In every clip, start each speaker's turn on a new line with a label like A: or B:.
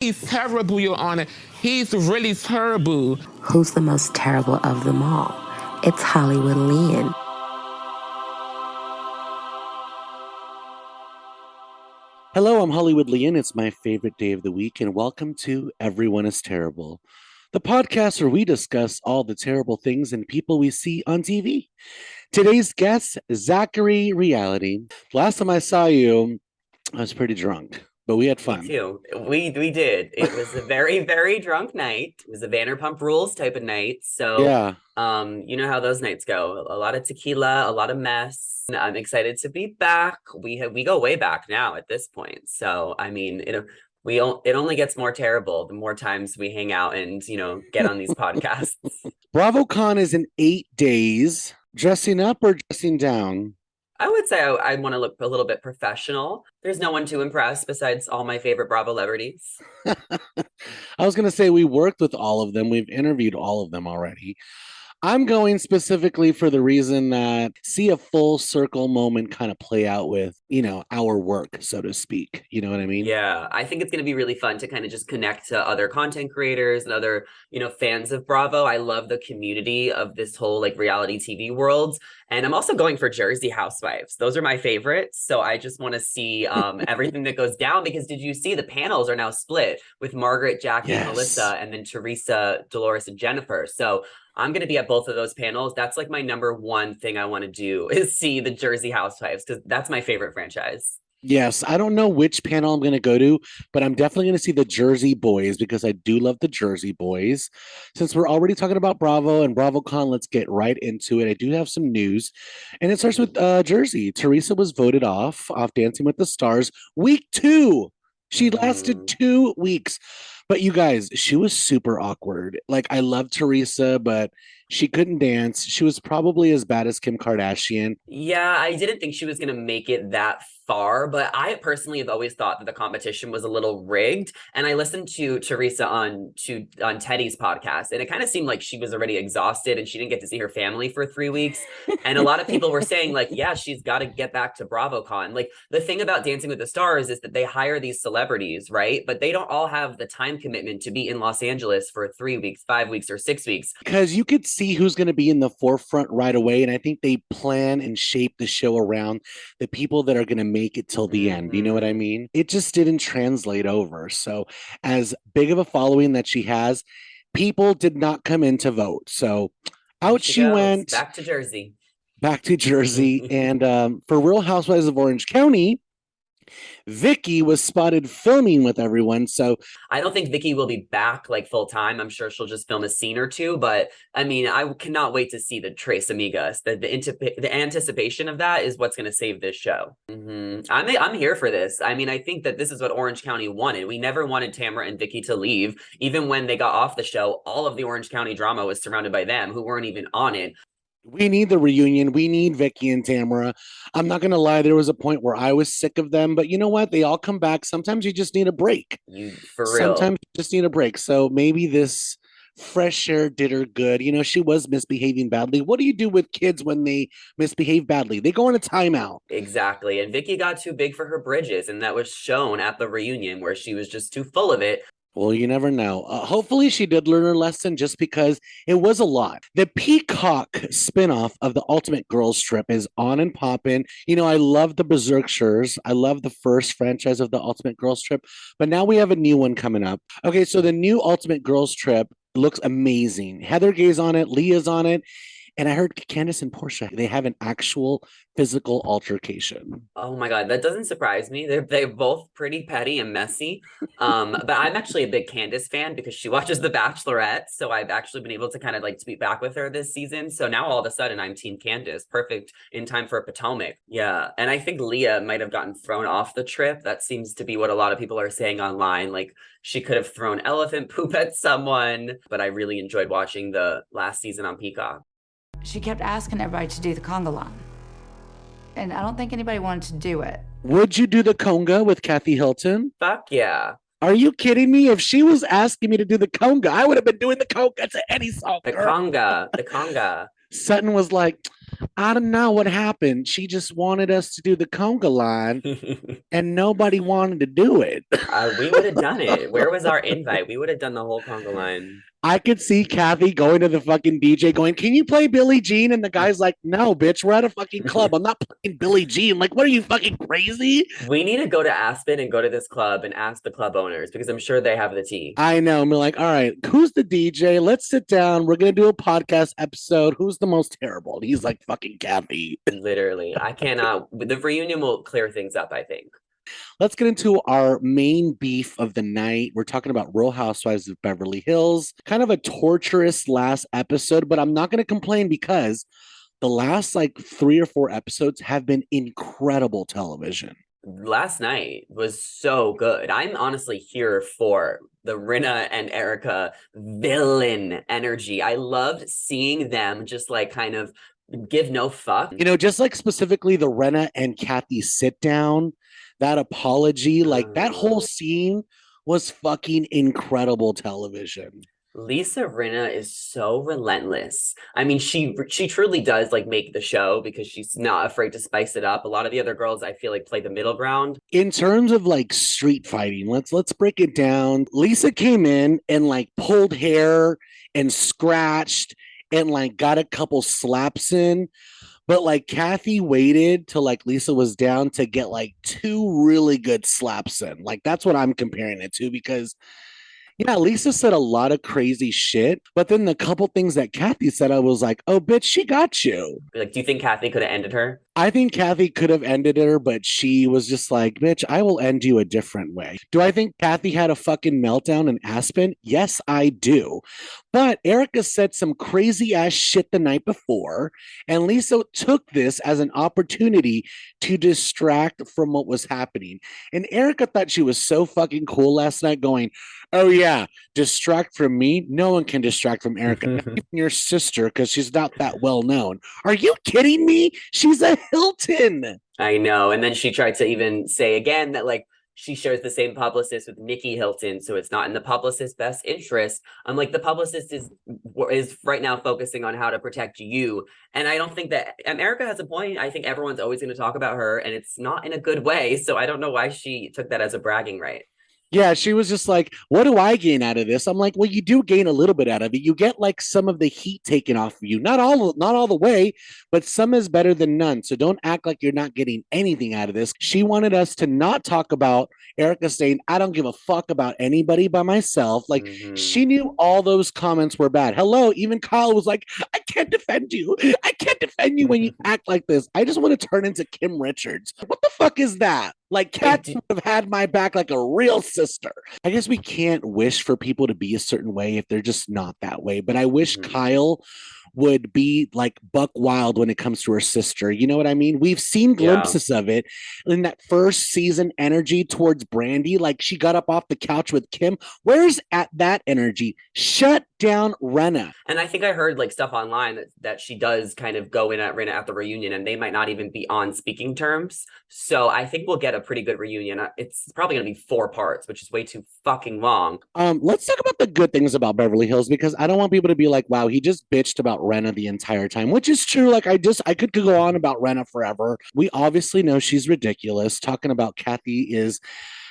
A: He's terrible, Your Honor. He's really terrible.
B: Who's the most terrible of them all? It's Hollywood Lian.
C: Hello, I'm Hollywood Lian. It's my favorite day of the week, and welcome to Everyone is Terrible, the podcast where we discuss all the terrible things and people we see on TV. Today's guest, Zachary Reality. Last time I saw you, I was pretty drunk, but we had fun.
D: Me too. We did. It was a very, very drunk night. It was a Vanderpump Rules type of night. So,
C: Yeah.
D: you know how those nights go. A lot of tequila, a lot of mess. I'm excited to be back. We go way back now at this point. So, I mean, it only gets more terrible the more times we hang out and, get on these podcasts.
C: BravoCon is in 8 days. Dressing up or dressing down?
D: I would say I want to look a little bit professional. There's no one to impress besides all my favorite Bravo celebrities.
C: I was going to say we worked with all of them. We've interviewed all of them already. I'm going specifically for the reason that see a full circle moment kind of play out with, our work, so to speak. You know what I mean?
D: Yeah, I think it's going to be really fun to kind of just connect to other content creators and other, fans of Bravo. I love the community of this whole reality TV world. And I'm also going for Jersey Housewives. Those are my favorites. So I just want to see everything that goes down, because did you see the panels are now split with Margaret, Jackie,
C: Yes.
D: Melissa, and then Teresa, Dolores, and Jennifer. So I'm going to be at both of those panels. That's my number one thing I want to do is see the Jersey Housewives, because that's my favorite franchise.
C: Yes, I don't know which panel I'm going to go to, but I'm definitely going to see the Jersey Boys because I do love the Jersey Boys. Since we're already talking about Bravo and BravoCon, let's get right into it. I do have some news, and it starts with Jersey. Teresa was voted off Dancing with the Stars week 2. She lasted 2 weeks. But you guys, she was super awkward. I love Teresa, but she couldn't dance. She was probably as bad as Kim Kardashian.
D: Yeah, I didn't think she was going to make it that far, but I personally have always thought that the competition was a little rigged. And I listened to Teresa on Teddy's podcast, and it kind of seemed like she was already exhausted and she didn't get to see her family for 3 weeks. And a lot of people were saying yeah, she's got to get back to BravoCon. The thing about Dancing with the Stars is that they hire these celebrities, right? But they don't all have the time commitment to be in Los Angeles for 3 weeks, 5 weeks, or 6 weeks.
C: Because you could see who's going to be in the forefront right away. And I think they plan and shape the show around the people that are going to make it till the end. You know what I mean? It just didn't translate over. So as big of a following that she has, people did not come in to vote. So out she went.
D: Back to Jersey.
C: And for Real Housewives of Orange County, Vicki was spotted filming with everyone. So
D: I don't think Vicki will be back full time. I'm sure she'll just film a scene or two. But I mean, I cannot wait to see the Tres Amigas. The anticipation of that is what's going to save this show. I'm here for this. I mean, I think that this is what Orange County wanted. We never wanted Tamara and Vicki to leave. Even when they got off the show, all of the Orange County drama was surrounded by them, who weren't even on it.
C: We need the reunion. We need Vicki and Tamara. I'm not going to lie. There was a point where I was sick of them, but you know what? They all come back. Sometimes you just need a break.
D: For real.
C: Sometimes you just need a break. So maybe this fresh air did her good. She was misbehaving badly. What do you do with kids when they misbehave badly? They go on a timeout.
D: Exactly. And Vicki got too big for her bridges, and that was shown at the reunion where she was just too full of it.
C: Well, you never know. Hopefully she did learn her lesson, just because it was a lot. The Peacock spinoff of the Ultimate Girls Trip is on and popping. I love the Berserkers. I love the first franchise of the Ultimate Girls Trip, but now we have a new one coming up. Okay, so the new Ultimate Girls Trip looks amazing. Heather Gay's on it. Leah's on it. And I heard Candace and Portia, they have an actual physical altercation.
D: Oh my God, that doesn't surprise me. They're both pretty petty and messy. But I'm actually a big Candace fan because she watches The Bachelorette. So I've actually been able to kind of tweet back with her this season. So now all of a sudden I'm Team Candace. Perfect in time for Potomac. Yeah. And I think Leah might have gotten thrown off the trip. That seems to be what a lot of people are saying online. She could have thrown elephant poop at someone. But I really enjoyed watching the last season on Peacock.
E: She kept asking everybody to do the conga line. And I don't think anybody wanted to do it.
C: Would you do the conga with Kathy Hilton?
D: Fuck yeah.
C: Are you kidding me? If she was asking me to do the conga, I would have been doing the conga to any song.
D: The conga.
C: Sutton was like, I don't know what happened. She just wanted us to do the conga line and nobody wanted to do it.
D: We would have done it. Where was our invite? We would have done the whole conga line.
C: I could see Kathy going to the fucking DJ going, can you play Billie Jean? And the guy's like, no, bitch, we're at a fucking club. I'm not playing Billie Jean. Like, what are you fucking crazy?
D: We need to go to Aspen and go to this club and ask the club owners because I'm sure they have the tea.
C: I know. I'm like, all right, who's the DJ? Let's sit down. We're going to do a podcast episode. Who's the most terrible? And he's like, fucking Kathy.
D: Literally. I cannot. The reunion will clear things up, I think.
C: Let's get into our main beef of the night. We're talking about Real Housewives of Beverly Hills. Kind of a torturous last episode, but I'm not going to complain because the last like 3 or 4 episodes have been incredible television.
D: Last night was so good. I'm honestly here for the Rinna and Erika villain energy. I loved seeing them just like kind of give no fuck.
C: You know, just like specifically the Rinna and Kathy sit down, that apology, like that whole scene was fucking incredible television.
D: Lisa Rinna is so relentless. I mean, she truly does like make the show because she's not afraid to spice it up. A lot of the other girls, I feel like, play the middle ground.
C: In terms of like street fighting, let's break it down. Lisa came in and like pulled hair and scratched and like got a couple slaps in. But like Kathy waited till like Lisa was down to get like 2 really good slaps in. Like that's what I'm comparing it to because yeah, Lisa said a lot of crazy shit, but then the couple things that Kathy said, I was like, oh, bitch, she got you.
D: Like, do you think Kathy could have ended her?
C: I think Kathy could have ended her, but she was just like, bitch, I will end you a different way. Do I think Kathy had a fucking meltdown in Aspen? Yes, I do. But Erika said some crazy ass shit the night before, and Lisa took this as an opportunity to distract from what was happening. And Erika thought she was so fucking cool last night going, oh yeah, distract from me? No one can distract from Erika. Not even your sister, because she's not that well known. Are you kidding me? She's a Hilton.
D: I know. And then she tried to even say again that like she shares the same publicist with Nikki Hilton, so it's not in the publicist's best interest. I'm like, the publicist is right now focusing on how to protect you. And I don't think that Erika has a point. I think everyone's always going to talk about her, and it's not in a good way. So I don't know why she took that as a bragging right.
C: Yeah, she was just like, what do I gain out of this? I'm like, well, you do gain a little bit out of it. You get like some of the heat taken off of you. Not all the way, but some is better than none. So don't act like you're not getting anything out of this. She wanted us to not talk about Erika saying, I don't give a fuck about anybody by myself. Like she knew all those comments were bad. Hello, even Kyle was like, I can't defend you. I can't defend you when you act like this. I just want to turn into Kim Richards. What the fuck is that? Like Kat would have had my back like a real sister. I guess we can't wish for people to be a certain way if they're just not that way. But I wish Kyle would be like buck wild when it comes to her sister. You know what I mean? We've seen glimpses of it in that first season energy towards Brandy. Like she got up off the couch with Kim. Where's at that energy? Shut down Rinna.
D: And I think I heard like stuff online that she does kind of go in at Rinna at the reunion, and they might not even be on speaking terms. So I think we'll get a pretty good reunion. It's probably going to be 4 parts, which is way too fucking long.
C: Let's talk about the good things about Beverly Hills, because I don't want people to be like, wow, he just bitched about Rinna the entire time, which is true. Like I could go on about Rinna forever. We obviously know she's ridiculous. Talking about Kathy is,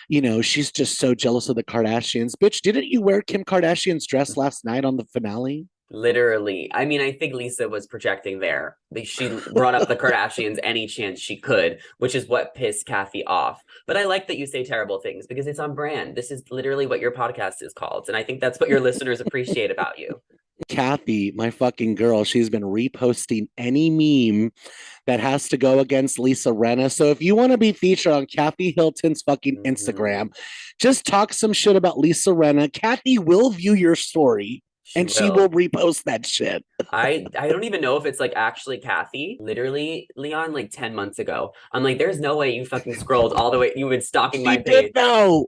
C: you know, she's just so jealous of the Kardashians. Bitch, didn't you wear Kim Kardashian's dress last night on the finale?
D: Literally. I mean, I think Lisa was projecting there. She brought up the Kardashians any chance she could, which is what pissed Kathy off. But I like that you say terrible things because it's on brand. This is literally what your podcast is called. And I think that's what your listeners appreciate about you.
C: Kathy, my fucking girl, she's been reposting any meme that has to go against Lisa Rinna. So if you want to be featured on Kathy Hilton's fucking Instagram, just talk some shit about Lisa Rinna. Kathy will view your story. She will repost that shit.
D: I don't even know if it's like actually Kathy. Literally, Lian, like 10 months ago. I'm like, there's no way you fucking scrolled all the way. You been stalking my page.
C: No.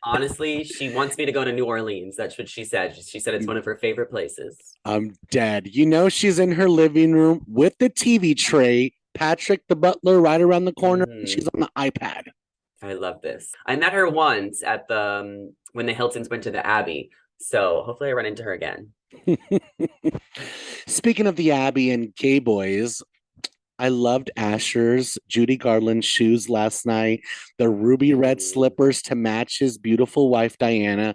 D: Honestly, she wants me to go to New Orleans. That's what she said. She said it's one of her favorite places.
C: I'm dead. You know, she's in her living room with the TV tray, Patrick the butler right around the corner. And she's on the iPad.
D: I love this. I met her once at the when the Hiltons went to the Abbey. So hopefully I run into her again.
C: Speaking of the Abbey and gay boys, I loved Asher's Judy Garland shoes last night, the ruby red slippers to match his beautiful wife, Diana.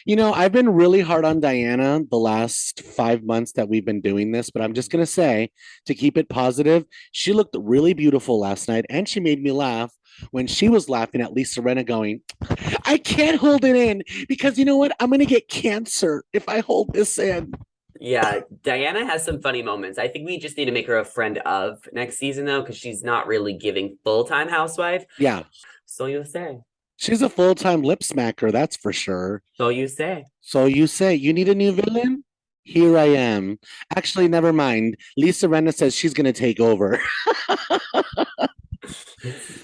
C: You know, I've been really hard on Diana the last 5 months that we've been doing this, but I'm just going to say, to keep it positive, she looked really beautiful last night and she made me laugh when she was laughing at Lisa Rinna going, I can't hold it in because you know what? I'm going to get cancer if I hold this in.
D: Yeah, Diana has some funny moments. I think we just need to make her a friend of next season, though, because she's not really giving full-time housewife.
C: Yeah.
D: So you say.
C: She's a full-time lip smacker, that's for sure.
D: So you say.
C: So you say, you need a new villain? Here I am. Actually, never mind. Lisa Rinna says she's going to take over.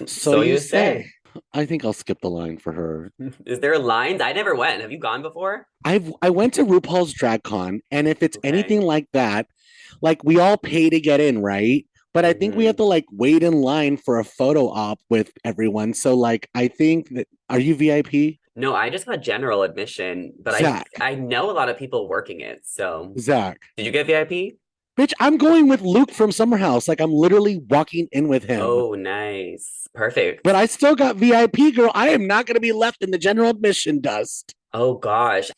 C: So you say. I think I'll skip the line for her.
D: Is there lines? I never went. Have you gone before?
C: I went to RuPaul's Drag Con, and if it's anything like that, like we all pay to get in, right? But I think we have to like wait in line for a photo op with everyone. So like I think that are you VIP?
D: No, I just got general admission, but
C: Zach.
D: I know a lot of people working it. So
C: Zach.
D: did you get VIP?
C: Bitch, I'm going with Luke from Summer House. Like I'm literally walking in with him.
D: Oh, nice. Perfect.
C: But I still got VIP, girl. I am not going to be left in the general admission dust.
D: Oh, gosh.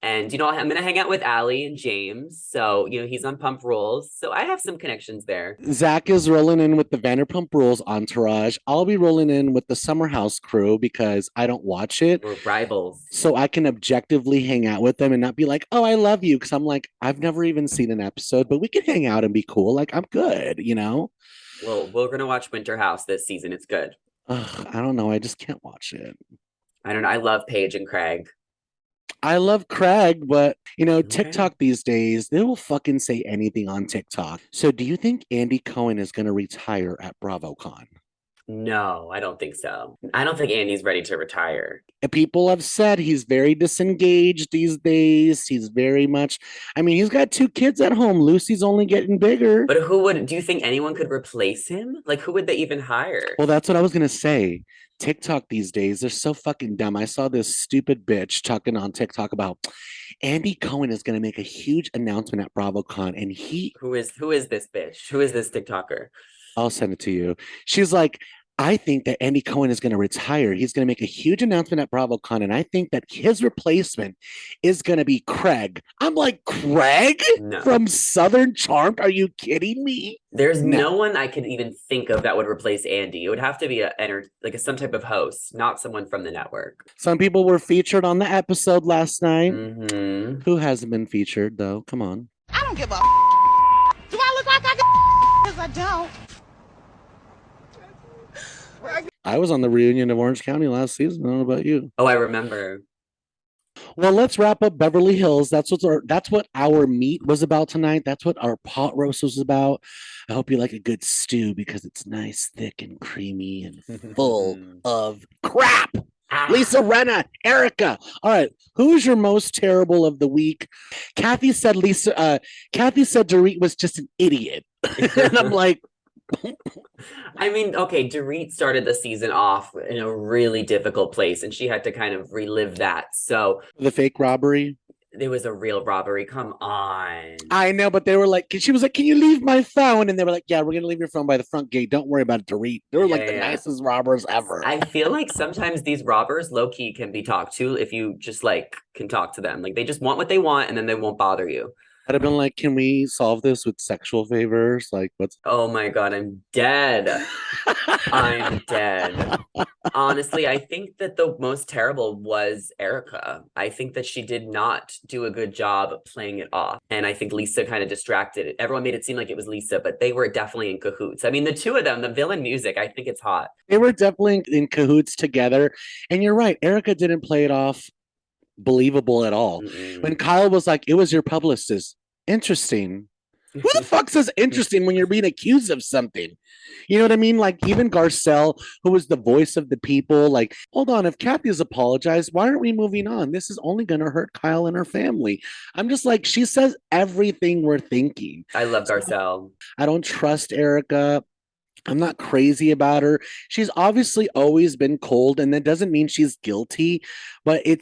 D: And, you know, I'm going to hang out with Allie and James. So, you know, he's on Pump Rules. So I have some connections there.
C: Zach is rolling in with the Vanderpump Rules entourage. I'll be rolling in with the Summer House crew because I don't watch it.
D: We're rivals.
C: So I can objectively hang out with them and not be like, oh, I love you. Because I'm like, I've never even seen an episode, but we can hang out and be cool. Like, I'm good, you know?
D: Well, we're going to watch Winter House this season. It's good.
C: Ugh, I don't know. I just can't watch it.
D: I don't know. I love Paige and Craig.
C: I love Craig, but you know, TikTok these days, they will fucking say anything on TikTok. So do you think Andy Cohen is going to retire at BravoCon?
D: No, I don't think so. I don't think Andy's ready to retire.
C: People have said he's very disengaged these days. He's very much, I mean, he's got 2 kids at home. Lucy's only getting bigger.
D: But do you think anyone could replace him? Like, who would they even hire?
C: Well, that's what I was going to say. TikTok these days, they're so fucking dumb. I saw this stupid bitch talking on TikTok about Andy Cohen is going to make a huge announcement at BravoCon. And
D: Who is this bitch? Who is this TikToker?
C: I'll send it to you. She's like, I think that Andy Cohen is going to retire. He's going to make a huge announcement at BravoCon, and I think that his replacement is going to be Craig. I'm like, Craig from Southern Charmed? Are you kidding me?
D: There's no one I could even think of that would replace Andy. It would have to be some type of host, not someone from the network.
C: Some people were featured on the episode last night.
D: Mm-hmm.
C: Who hasn't been featured, though? Come on.
F: I don't give a do I look like I give because I don't.
C: I was on the reunion of Orange County last season. I don't know about you.
D: Oh, I remember.
C: Well, let's wrap up Beverly Hills. That's what our meat was about tonight. That's what our pot roast was about. I hope you like a good stew because it's nice, thick, and creamy and full of crap. Lisa Rinna, Erika. All right, who's your most terrible of the week? Kathy said Dorit was just an idiot, and I'm like.
D: I mean, okay, Dorit started the season off in a really difficult place, and she had to kind of relive that. So
C: the fake robbery.
D: It was a real robbery. Come on.
C: I know, but they were like, she was like, can you leave my phone? And they were like, yeah, we're going to leave your phone by the front gate. Don't worry about it, Dorit. They were the nicest robbers ever.
D: I feel like sometimes these robbers low-key can be talked to if you just can talk to them. Like they just want what they want and then they won't bother you.
C: I'd have been like, can we solve this with sexual favors? Like, what's...
D: Oh my God, I'm dead. I'm dead. Honestly, I think that the most terrible was Erika. I think that she did not do a good job of playing it off. And I think Lisa kind of distracted it. Everyone made it seem like it was Lisa, but they were definitely in cahoots. I mean, the two of them, the villain music, I think it's hot.
C: They were definitely in cahoots together. And you're right, Erika didn't play it off believable at all. When Kyle was like, it was your publicist. Interesting. Who the fuck says interesting when you're being accused of something? You know what I mean? Like even Garcelle, who was the voice of the people, like, hold on, if Kathy has apologized, why aren't we moving on? This is only going to hurt Kyle and her family. I'm just like, she says everything we're thinking.
D: I love Garcelle.
C: I don't trust Erika. I'm not crazy about her. She's obviously always been cold, and that doesn't mean she's guilty, but it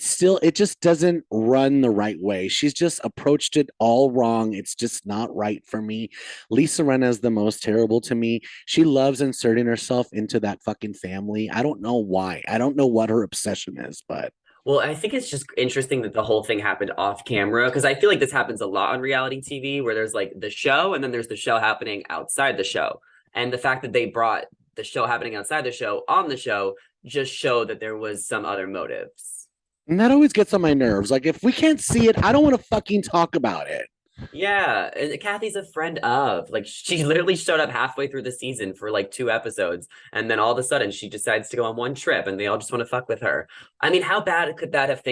C: just doesn't run the right way. She's just approached it all wrong. It's just not right for me. Lisa Rinna is the most terrible to me. She loves inserting herself into that fucking family. I don't know why. I don't know what her obsession is, but
D: Well, I think it's just interesting that the whole thing happened off camera because I feel like this happens a lot on reality TV where there's like the show and then there's the show happening outside the show. And the fact that they brought the show happening outside the show on the show just showed that there was some other motives.
C: and that always gets on my nerves. Like, if we can't see it, I don't want to fucking talk about it.
D: Yeah, and Kathy's a friend of. Like, she literally showed up halfway through the season for like 2 episodes, and then all of a sudden she decides to go on one trip, and they all just want to fuck with her. I mean, how bad could that have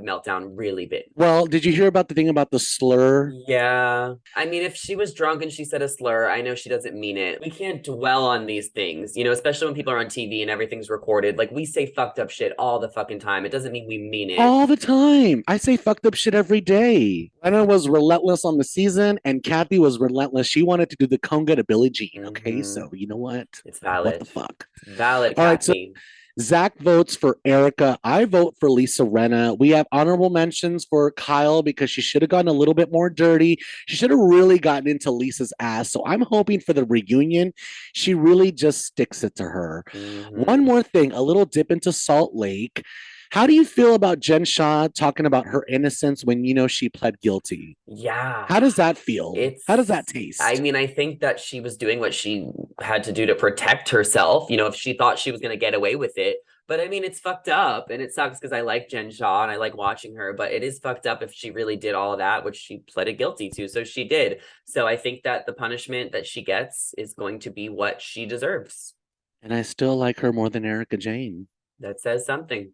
D: meltdown really been?
C: Well, did you hear about the thing about the slur?
D: Yeah. I mean, if she was drunk and she said a slur, I know she doesn't mean it. We can't dwell on these things, especially when people are on TV and everything's recorded. Like, we say fucked up shit all the fucking time. It doesn't mean we mean it.
C: All the time. I say fucked up shit every day. Rinna was relentless on the season, and Kathy was relentless. She wanted to do the conga to Billie Jean. Okay, so you know what?
D: It's valid.
C: What the fuck?
D: It's valid,
C: All right, so
D: Kathy.
C: Zach votes for Erika. I vote for Lisa Rinna. We have honorable mentions for Kyle because she should have gotten a little bit more dirty. She should have really gotten into Lisa's ass. So I'm hoping for the reunion. She really just sticks it to her. One more thing, a little dip into Salt Lake. How do you feel about Jen Shah talking about her innocence when she pled guilty?
D: Yeah.
C: How does that feel? How does that taste?
D: I mean, I think that she was doing what she had to do to protect herself, if she thought she was going to get away with it. But I mean, it's fucked up and it sucks because I like Jen Shah and I like watching her, but it is fucked up if she really did all of that, which she pleaded guilty to. So she did. So I think that the punishment that she gets is going to be what she deserves.
C: And I still like her more than Erika Jayne.
D: That says something.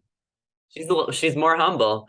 D: She's more humble.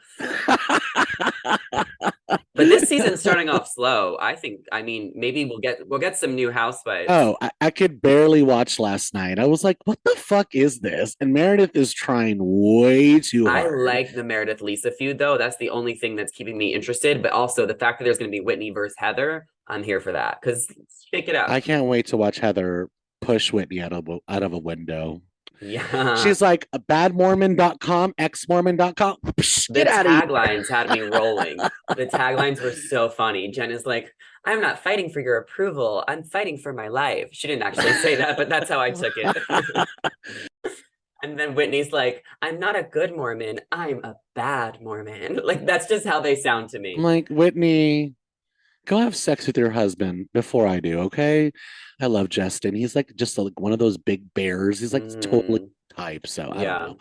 D: But this season's starting off slow. I mean, maybe we'll get some new housewives.
C: Oh, I could barely watch last night. I was like, what the fuck is this? And Meredith is trying way too hard.
D: I like the Meredith Lisa feud though. That's the only thing that's keeping me interested. But also the fact that there's going to be Whitney versus Heather, I'm here for that. Because shake it up.
C: I can't wait to watch Heather push Whitney out of a window.
D: Yeah.
C: She's like badmormon.com, exmormon.com.
D: The taglines had me rolling. The taglines were so funny. Jen is like, I'm not fighting for your approval. I'm fighting for my life. She didn't actually say that, but that's how I took it. And then Whitney's like, I'm not a good Mormon. I'm a bad Mormon. Like, that's just how they sound to me.
C: I'm like, Whitney, go have sex with your husband before I do, okay? I love Justin. He's like just like one of those big bears. He's like totally type. So I don't know.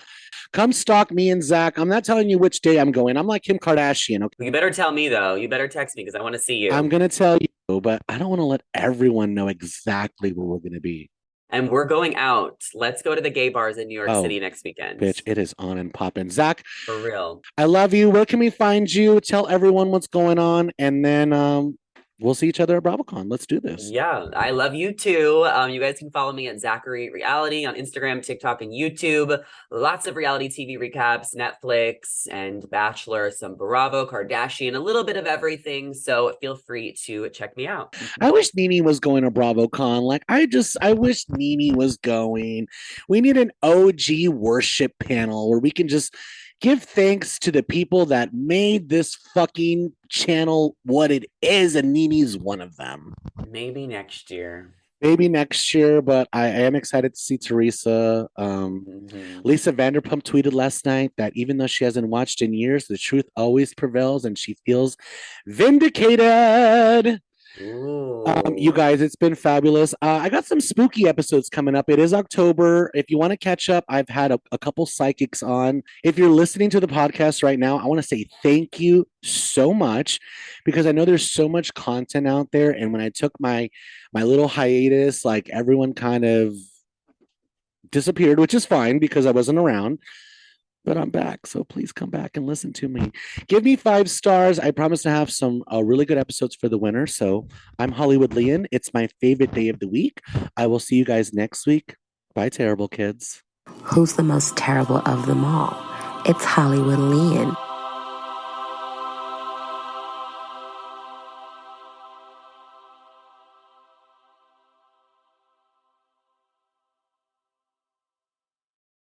C: Come stalk me and Zach. I'm not telling you which day I'm going. I'm like Kim Kardashian. Okay?
D: You better tell me though. You better text me because I want to see you.
C: I'm gonna tell you, but I don't want to let everyone know exactly where we're gonna be.
D: And we're going out. Let's go to the gay bars in New York City next weekend.
C: Bitch, it is on and popping. Zach,
D: for real.
C: I love you. Where can we find you? Tell everyone what's going on, and then we'll see each other at BravoCon. Let's do this.
D: Yeah, I love you too. You guys can follow me at Zachary Reality on Instagram, TikTok, and YouTube. Lots of reality TV recaps, Netflix and Bachelor, some Bravo, Kardashian, a little bit of everything. So feel free to check me out.
C: I wish Nene was going to BravoCon. Like, I wish Nene was going. We need an OG worship panel where we can just give thanks to the people that made this fucking channel what it is, and Nene's one of them.
D: Maybe next year.
C: Maybe next year, but I am excited to see Teresa. Lisa Vanderpump tweeted last night that even though she hasn't watched in years, the truth always prevails and she feels vindicated. You guys, it's been fabulous. I got some spooky episodes coming up. It is October. If you want to catch up, I've had a couple psychics on. If you're listening to the podcast right now, I want to say thank you so much because I know there's so much content out there. And when I took my little hiatus, like everyone kind of disappeared, which is fine because I wasn't around. But I'm back, so please come back and listen to me. Give me 5 stars. I promise to have some really good episodes for the winter. So I'm Hollywood Lian. It's my favorite day of the week. I will see you guys next week. Bye, terrible kids.
B: Who's the most terrible of them all? It's Hollywood Lian.